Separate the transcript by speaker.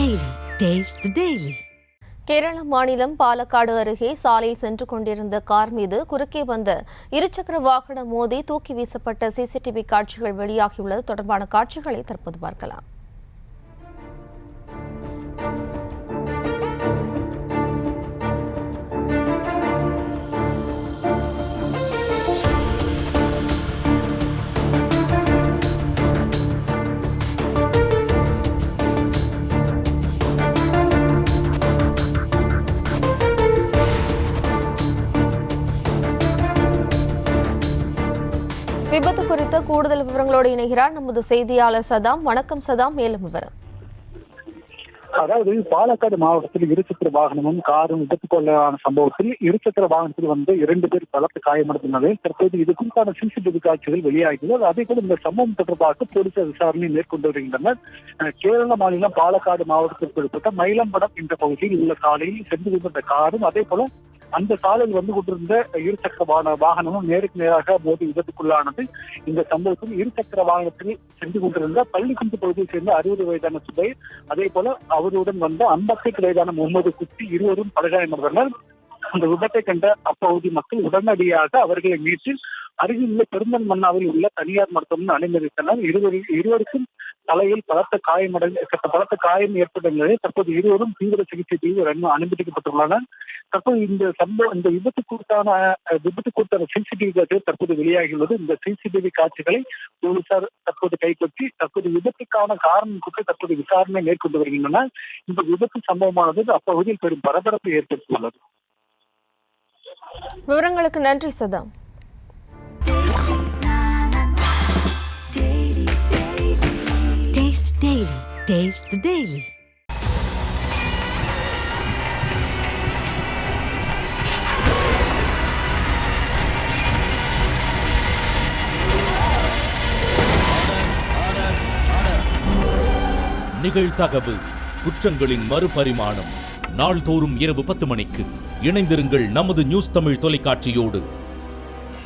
Speaker 1: Daily. Taste the Daily.
Speaker 2: Kerala மாநிலம் பாலக்காடு அருகே சாலையில் சென்று கொண்டிருந்த கார் மீது குறுக்கே வந்த இருசக்கர வாகனம் மோதி தூக்கி வீசப்பட்ட சிசிடிவி காட்சிகள் வெளியாகியுள்ளது. தொடர்பான காட்சிகளை தற்போது பார்க்கலாம். விபத்து குறித்த கூடுதல் விவரங்களோடு இணைகிறார் நமது செய்தியாளர் சதாம். வணக்கம் சதாம், மேலும் விவரம்.
Speaker 3: அதாவது பாலக்காடு மாவட்டத்தில் இருசக்கர வாகனமும் காரும் விபத்துக்குள்ளான சம்பவத்தில் இருசக்கர வாகனத்தில் வந்து 2 பேர் பலத்த காயமடைந்துள்ளது. தற்போது இது குறித்தான சிசிடிவி காட்சிகள் வெளியாகியுள்ளது. அதே போல இந்த சம்பவம் தொடர்பாக போலீசார் விசாரணை மேற்கொண்டு வருகின்றனர். கேரள மாநிலம் பாலக்காடு மாவட்டத்திற்கு உட்பட்ட மயிலம்படம் என்ற பகுதியில் உள்ள சாலையில் சென்று கொண்டிருந்த காரும் அதே போல அந்த சாலையில் வந்து கொண்டிருந்த இருசக்கர வாகனமும் நேருக்கு நேராக மோதி விபத்துக்குள்ளானது. இந்த சம்பவத்தில் இருசக்கர வாகனத்தில் சென்று கொண்டிருந்த பள்ளிக்குண்டு பகுதியை சேர்ந்த 60 வயதான சுபைர், அதே போல அவருடன் வந்த 58 வயதான முகமது குட்டி இருவரும் படுகாயமடைந்தனர். அந்த விபத்தை கண்ட அப்பகுதி மக்கள் உடனடியாக அவர்களை மீட்டு அருகில் உள்ள பெருந்தன் மன்னாவில் உள்ள தனியார் மருத்துவமனை அனுமதித்தனர். இருவருக்கும் தலையில் பலத்த காயம் ஏற்பட்ட நிலையில் தற்போது இருவரும் தீவிர சிகிச்சை பிரிவு அனுமதிக்கப்பட்டுள்ளனர். தற்போது இந்த விபத்து குறித்தான சிசிடிவி காட்சிகள் தற்போது வெளியாகியுள்ளது. இந்த சிசிடிவி காட்சிகளை போலீசார் தற்போது கைப்பற்றி தற்போது விபத்துக்கான காரணம் குறித்து தற்போது விசாரணை மேற்கொண்டு வருகின்றனர். இந்த விபத்து சம்பவமானது அப்பகுதியில் பெரும் பரபரப்பை ஏற்படுத்தியுள்ளது.
Speaker 2: விவரங்களுக்கு நன்றி Saddam.
Speaker 1: Taste Daily. Taste the Daily.
Speaker 4: நிகழ்தகவு குற்றங்களின் மறுபரிமாணம். நாள்தோறும் இரவு 10 மணிக்கு இணைந்திருங்கள் நமது நியூஸ் தமிழ் தொலைக்காட்சியோடு.